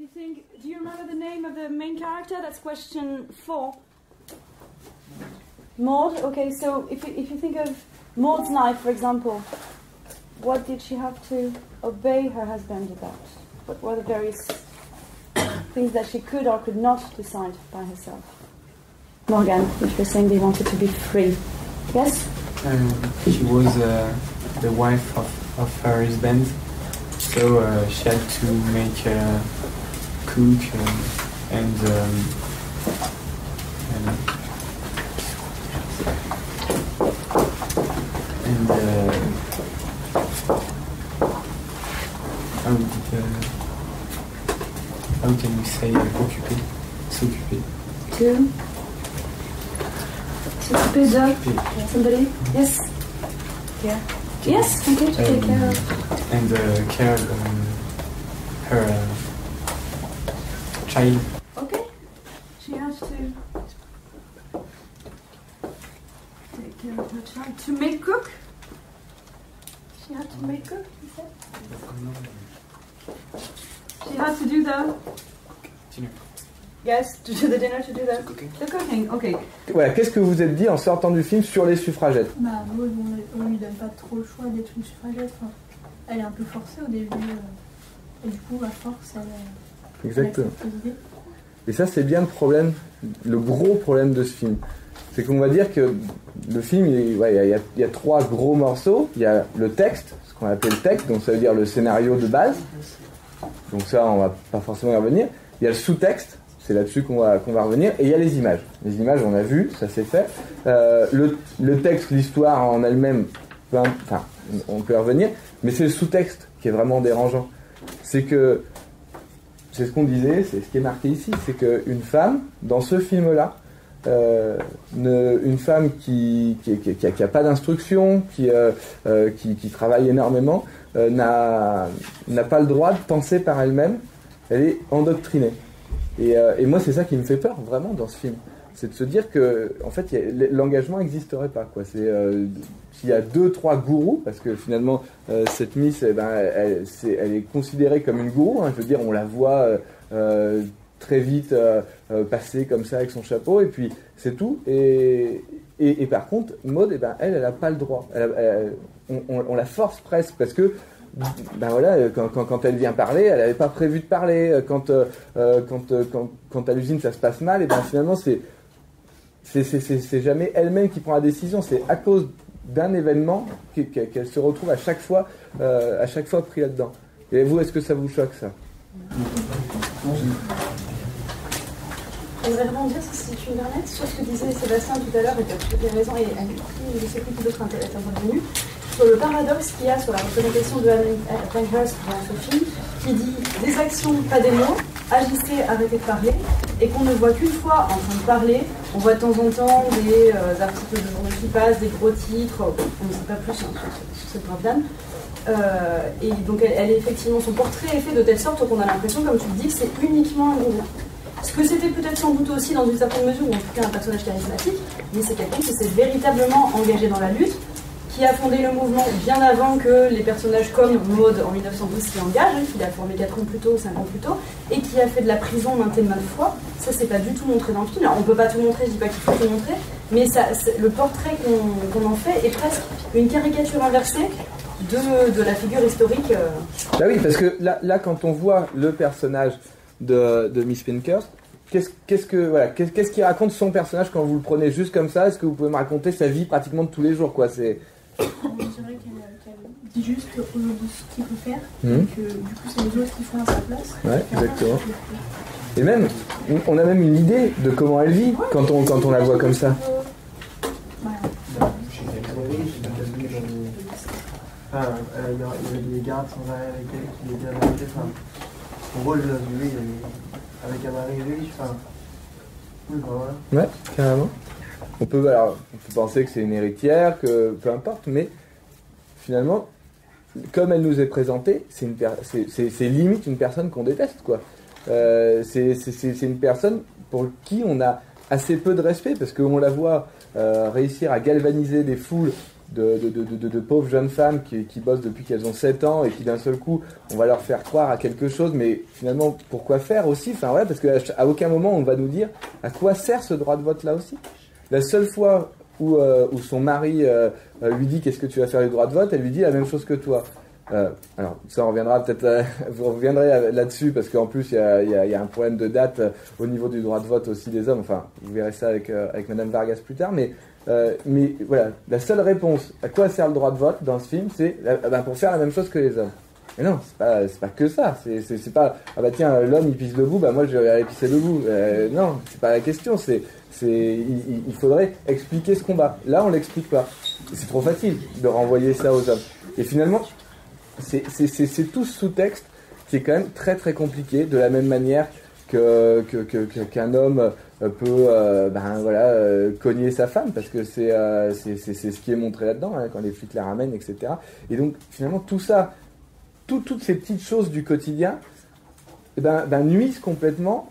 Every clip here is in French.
you think, do you remember the name of the main character? That's question 4. Maud. Okay, so if you think of Maud's life, for example, what did she have to obey her husband about? What were the various things that she could or could not decide by herself? Morgan, if you're saying they wanted to be free. Yes? She was the wife of her husband, so she had to make cook and how can we say occuper? S'occuper. S'occuper de somebody? Yes? Yeah. Yes, okay, to take care of. And care her child. Okay. She has to take care of her child. To make cook? She had to make cook, you said? She had to do the... Dinner. Yes, to do the dinner, to do the cooking. The cooking, okay. Voilà, qu'est-ce que vous vous êtes dit en sortant du film sur les suffragettes? Bah, Maud, on lui donne pas trop le choix d'être une suffragette. Enfin, elle est un peu forcée au début. Et du coup, à force, elle Exactement. accepte l'idée. Et ça, c'est bien le problème, le gros problème de ce film. C'est qu'on va dire que le film, il y a 3 gros morceaux. Il y a le texte, ce qu'on appelle le texte, donc ça veut dire le scénario de base. Donc ça, on va pas forcément y revenir. Il y a le sous-texte, c'est là-dessus qu'on va revenir. Et il y a les images. Les images, on a vu, ça c'est fait. Le texte, l'histoire en elle-même, enfin, on peut y revenir. Mais c'est le sous-texte qui est vraiment dérangeant. C'est que, c'est ce qu'on disait, c'est ce qui est marqué ici, c'est qu'une femme, dans ce film-là, une femme qui a pas d'instruction, qui travaille énormément, n'a pas le droit de penser par elle-même. Elle est endoctrinée. Et moi, c'est ça qui me fait peur, vraiment, dans ce film. C'est de se dire que, en fait, l'engagement n'existerait pas, quoi. S'il y a 2-3 gourous, parce que finalement, cette Miss, elle est considérée comme une gourou. Hein, je veux dire, on la voit très vite passer comme ça avec son chapeau, et puis c'est tout. Et par contre, Maud, elle n'a pas le droit. On la force presque, parce que voilà, quand elle vient parler, elle n'avait pas prévu de parler. Quand à l'usine ça se passe mal, et finalement c'est jamais elle-même qui prend la décision. C'est à cause d'un événement qu'elle se retrouve à chaque fois pris là-dedans. Et vous, est-ce que ça vous choque, ça? J'aimerais rebondir, si tu me permets, sur ce que disait Sébastien tout à l'heure, et tu as tout à fait raison, et je sais plus qui d'autres est intervenu, sur le paradoxe qu'il y a sur la représentation de Anne Pankhurst dans ce film, qui dit des actions, pas des mots, agissez, arrêtez de parler, et qu'on ne voit qu'une fois en train de parler. On voit de temps en temps des articles de journaux qui passent, des gros titres, on ne sait pas plus sur cette brave dame. Et donc elle est effectivement, son portrait est fait de telle sorte qu'on a l'impression, comme tu le dis, que c'est uniquement un gourou. Ce que c'était peut-être sans doute aussi dans une certaine mesure, ou en tout cas un personnage charismatique, mais c'est quelqu'un qui s'est véritablement engagé dans la lutte, qui a fondé le mouvement bien avant que les personnages comme Maud en 1912 s'y engagent, hein, qu'il a formé 4 ans plus tôt, 5 ans plus tôt, et qui a fait de la prison maintes et maintes fois. Ça, c'est pas du tout montré dans le film. Alors, on peut pas tout montrer, je dis pas qu'il faut tout montrer, mais ça, le portrait qu'on en fait est presque une caricature inversée de la figure historique. Bah oui, parce que là, quand on voit le personnage de Miss Pankhurst, qu'est-ce qu'il raconte son personnage quand vous le prenez juste comme ça? Est-ce que vous pouvez me raconter sa vie pratiquement de tous les jours, quoi? C'est vrai qu'elle dit juste aujourd'hui ce qu'il faut faire, et que du coup c'est les autres qui font à sa place. Ouais, exactement. Et même, on a même une idée de comment elle vit quand on la voit comme ça. Il y a des gardes sans arrêt avec elle qui les bien arrêtés. Son rôle, lui, avec un mari riche, oui, voilà. Ouais, carrément. On peut penser que c'est une héritière, que peu importe, mais finalement, comme elle nous est présentée, c'est limite une personne qu'on déteste, quoi. C'est une personne pour qui on a assez peu de respect, parce qu'on la voit réussir à galvaniser des foules de pauvres jeunes femmes qui bossent depuis qu'elles ont 7 ans et qui d'un seul coup, on va leur faire croire à quelque chose, mais finalement, pourquoi faire aussi? Enfin, ouais, parce qu'à aucun moment, on va nous dire à quoi sert ce droit de vote là aussi. La seule fois où son mari lui dit qu'est-ce que tu vas faire du droit de vote, elle lui dit la même chose que toi. Alors, ça, on reviendra peut-être, vous reviendrez là-dessus, parce qu'en plus, il y a un problème de date au niveau du droit de vote aussi des hommes. Enfin, vous verrez ça avec Madame Vargas plus tard, mais voilà, la seule réponse à quoi sert le droit de vote dans ce film, c'est pour faire la même chose que les hommes. Mais non, c'est pas que ça. C'est pas ah bah tiens, l'homme il pisse debout, bah moi je vais aller pisser debout. Non, c'est pas la question. Il faudrait expliquer ce combat. Là, on l'explique pas. C'est trop facile de renvoyer ça aux hommes. Et finalement, c'est tout ce sous-texte qui est quand même très très compliqué, de la même manière qu'un homme peut cogner sa femme, parce que c'est ce qui est montré là-dedans, hein, quand les flics la ramènent, etc. Et donc finalement tout ça, toutes ces petites choses du quotidien nuisent complètement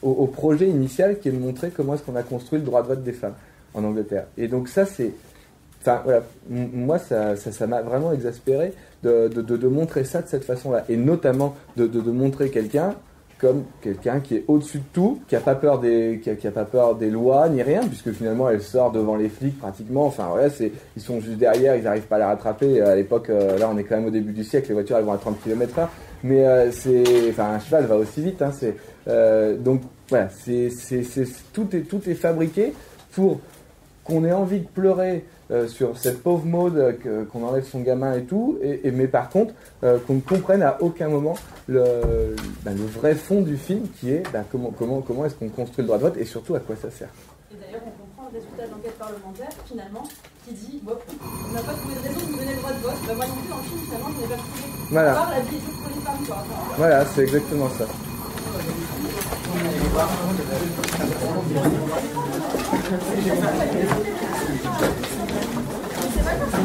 au projet initial qui est de montrer comment est-ce qu'on a construit le droit de vote des femmes en Angleterre. Et donc ça c'est... Enfin, voilà, moi ça m'a vraiment exaspéré de montrer ça de cette façon-là, et notamment de montrer quelqu'un comme quelqu'un qui est au-dessus de tout, qui a pas peur des lois ni rien, puisque finalement elle sort devant les flics pratiquement. Enfin voilà, ils sont juste derrière, ils n'arrivent pas à la rattraper. À l'époque, là on est quand même au début du siècle, les voitures elles vont à 30 km/h, mais un cheval va aussi vite. Hein, donc voilà, tout est fabriqué pour qu'on ait envie de pleurer sur cette pauvre Maud, qu'on enlève son gamin et tout, mais par contre qu'on ne comprenne à aucun moment le vrai fond du film, qui est comment est-ce qu'on construit le droit de vote et surtout à quoi ça sert. Et d'ailleurs on comprend le résultat de l'enquête parlementaire finalement qui dit on n'a pas trouvé de raison de nous donner le droit de vote, moi non plus dans le film finalement je n'ai pas trouvé. Voilà. À part la vie pour les femmes quoi. Voilà, c'est exactement ça.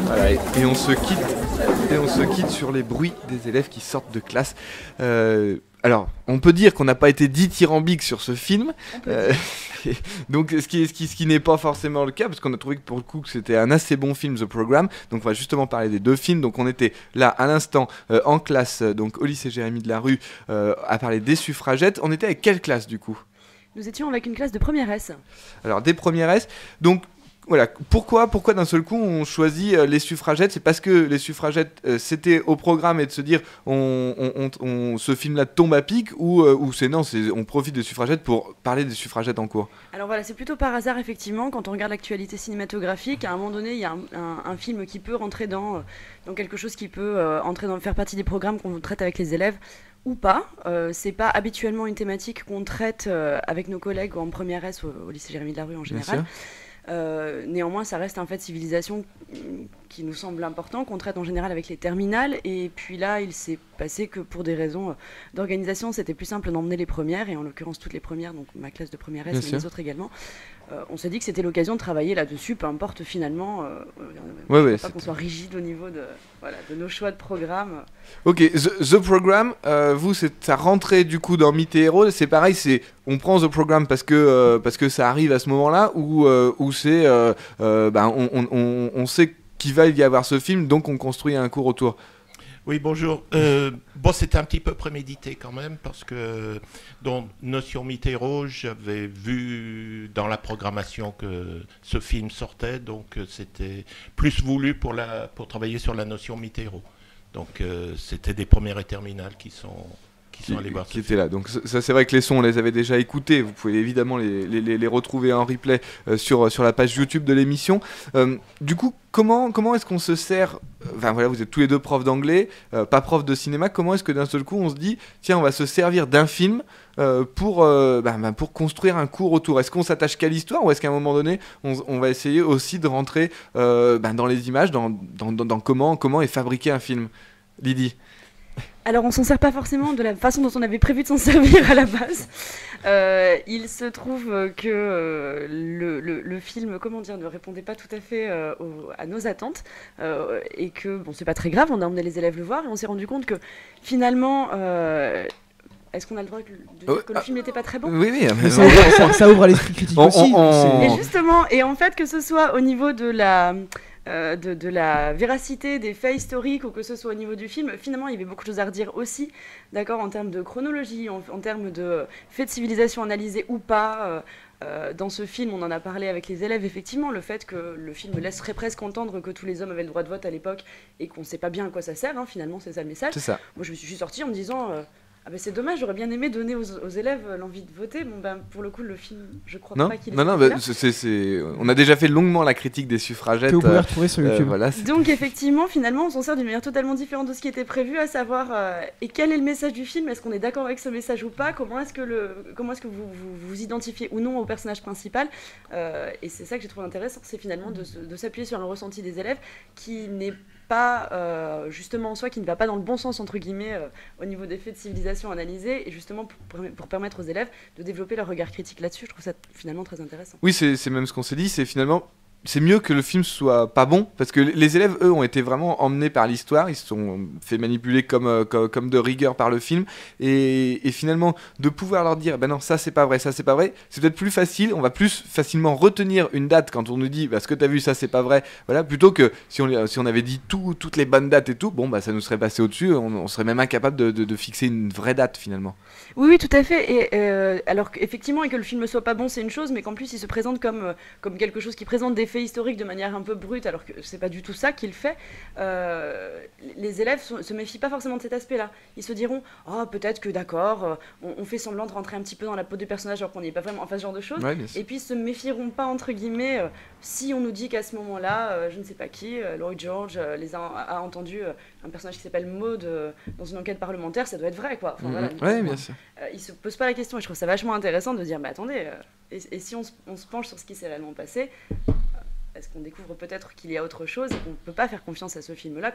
Voilà, et on se quitte sur les bruits des élèves qui sortent de classe. Alors, on peut dire qu'on n'a pas été dithyrambique sur ce film, donc ce qui n'est pas forcément le cas, parce qu'on a trouvé que pour le coup que c'était un assez bon film, The Program. Donc on va justement parler des deux films. Donc on était là à l'instant en classe, donc au lycée Jérémy de la Rue, à parler des suffragettes. On était avec quelle classe du coup ? Nous étions avec une classe de première S. Alors des premières S, donc... Voilà, pourquoi d'un seul coup on choisit les suffragettes? C'est parce que les suffragettes c'était au programme, et de se dire ce film-là tombe à pic, ou on profite des suffragettes pour parler des suffragettes en cours? Alors voilà, c'est plutôt par hasard effectivement. Quand on regarde l'actualité cinématographique, à un moment donné il y a un film qui peut rentrer dans quelque chose qui peut faire partie des programmes qu'on traite avec les élèves ou pas. C'est pas habituellement une thématique qu'on traite avec nos collègues en première S au lycée Jérémy de la Rue en général. Néanmoins, ça reste un fait de civilisation qui nous semble important, qu'on traite en général avec les terminales. Et puis là, il s'est passé que pour des raisons d'organisation, c'était plus simple d'emmener les premières, et en l'occurrence toutes les premières, donc ma classe de première S, mais les autres également. On s'est dit que c'était l'occasion de travailler là-dessus, peu importe finalement, pas qu'on soit rigide au niveau de nos choix de programme. Ok, The Program, vous, ça rentrait du coup dans Mythes et Héros, c'est pareil, on prend The Program parce que ça arrive à ce moment-là, ou c'est on sait qu'il va y avoir ce film, donc on construit un cours autour. Oui, bonjour. C'était un petit peu prémédité quand même, parce que dans Notion Mythes et Héros, j'avais vu dans la programmation que ce film sortait, donc c'était plus voulu pour travailler sur la notion Mythes et Héros. Donc c'était des premières et terminales qui sont allés voir qui étaient là. Donc ça, c'est vrai que les sons, on les avait déjà écoutés. Vous pouvez évidemment les retrouver en replay sur la page YouTube de l'émission. Du coup, comment est-ce qu'on se sert... Enfin voilà, vous êtes tous les deux profs d'anglais, pas profs de cinéma. Comment est-ce que d'un seul coup on se dit, tiens, on va se servir d'un film pour construire un cours autour? Est-ce qu'on s'attache qu'à l'histoire, ou est-ce qu'à un moment donné on va essayer aussi de rentrer dans les images, dans comment est fabriqué un film? Lydie? Alors on s'en sert pas forcément de la façon dont on avait prévu de s'en servir à la base. Il se trouve que le film, ne répondait pas tout à fait à nos attentes, et que c'est pas très grave, on a emmené les élèves le voir, et on s'est rendu compte que finalement... Est-ce qu'on a le droit de dire que le film n'était pas très bon? Oui. Ça ouvre à l'esprit critique aussi. Et justement, et en fait, que ce soit au niveau de de la véracité des faits historiques ou que ce soit au niveau du film, finalement il y avait beaucoup de choses à redire aussi, d'accord, en termes de chronologie, en termes de faits de civilisation analysés ou pas. Dans ce film, on en a parlé avec les élèves, effectivement, le fait que le film laisserait presque entendre que tous les hommes avaient le droit de vote à l'époque et qu'on ne sait pas bien à quoi ça sert, hein, finalement, c'est ça le message. C'est ça. Moi, je suis sortie en me disant ah ben c'est dommage, j'aurais bien aimé donner aux élèves l'envie de voter. Bon ben pour le coup le film, je crois pas qu'il est non, là. On a déjà fait longuement la critique des suffragettes. Que vous pouvez retrouver sur YouTube. Voilà, donc effectivement, finalement, on s'en sert d'une manière totalement différente de ce qui était prévu, à savoir et quel est le message du film, est-ce qu'on est d'accord avec ce message ou pas, comment est-ce que vous identifiez ou non au personnage principal, et c'est ça que j'ai trouvé intéressant, c'est finalement de s'appuyer sur le ressenti des élèves qui n'est pas justement en soi, qui ne va pas dans le bon sens entre guillemets au niveau des faits de civilisation analysés, et justement pour permettre aux élèves de développer leur regard critique là-dessus. Je trouve ça finalement très intéressant. Oui, c'est même ce qu'on s'est dit, c'est finalement c'est mieux que le film soit pas bon, parce que les élèves, eux, ont été vraiment emmenés par l'histoire, ils se sont fait manipuler comme de rigueur par le film, et finalement, de pouvoir leur dire, ben non, ça c'est pas vrai, c'est peut-être plus facile, on va plus facilement retenir une date quand on nous dit, bah, ce que t'as vu, ça c'est pas vrai, voilà, plutôt que si on avait dit toutes les bonnes dates et tout, bon, bah ça nous serait passé au-dessus, on serait même incapable de fixer une vraie date finalement. Oui, tout à fait, et alors qu'effectivement, et que le film soit pas bon, c'est une chose, mais qu'en plus il se présente comme quelque chose qui présente des faits historiques de manière un peu brute, alors que c'est pas du tout ça qu'il fait. Les élèves se méfient pas forcément de cet aspect-là. Ils se diront, oh, peut-être que d'accord, on fait semblant de rentrer un petit peu dans la peau du personnage alors qu'on n'y est pas vraiment, enfin ce genre de choses. Ouais, et puis ils se méfieront pas entre guillemets si on nous dit qu'à ce moment-là, je ne sais pas qui, Lloyd George a entendu un personnage qui s'appelle Maud dans une enquête parlementaire, ça doit être vrai, quoi. Enfin, voilà, ouais, bien sûr. Ils se posent pas la question, et je trouve ça vachement intéressant de dire, mais attendez, et si on se penche sur ce qui s'est réellement passé, est-ce qu'on découvre peut-être qu'il y a autre chose et qu'on ne peut pas faire confiance à ce film-là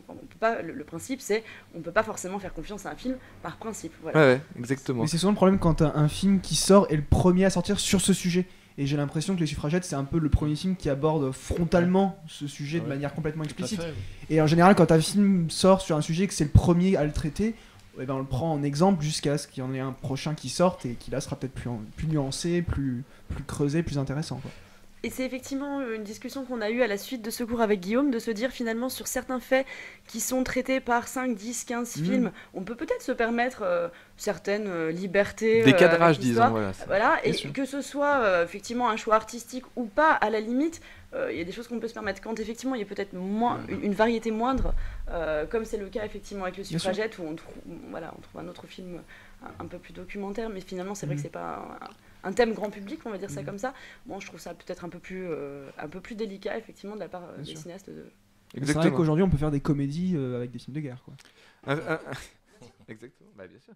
on peut pas, le principe, c'est on ne peut pas forcément faire confiance à un film par principe. Voilà. Ouais, exactement. Mais c'est souvent le problème quand un film qui sort est le premier à sortir sur ce sujet. Et j'ai l'impression que Les Suffragettes, c'est un peu le premier film qui aborde frontalement ce sujet de manière complètement explicite. Et en général, quand un film sort sur un sujet et que c'est le premier à le traiter, eh ben on le prend en exemple jusqu'à ce qu'il y en ait un prochain qui sorte et qui là sera peut-être plus nuancé, plus creusé, plus intéressant, quoi. Et c'est effectivement une discussion qu'on a eue à la suite de ce cours avec Guillaume, de se dire finalement sur certains faits qui sont traités par 5, 10, 15 films, on peut peut-être se permettre certaines libertés. Des cadrages, disons. Voilà, et que ce soit effectivement un choix artistique ou pas, à la limite, il y a des choses qu'on peut se permettre. Quand effectivement il y a peut-être une variété moindre, comme c'est le cas effectivement avec le Suffragette, où on trouve un autre film un peu plus documentaire, mais finalement c'est vrai que c'est pas un thème grand public, on va dire ça comme ça. Bon, je trouve ça peut-être un peu plus délicat, effectivement, de la part des cinéastes. C'est vrai qu'aujourd'hui, on peut faire des comédies avec des films de guerre, quoi. Exactement, bah, bien sûr.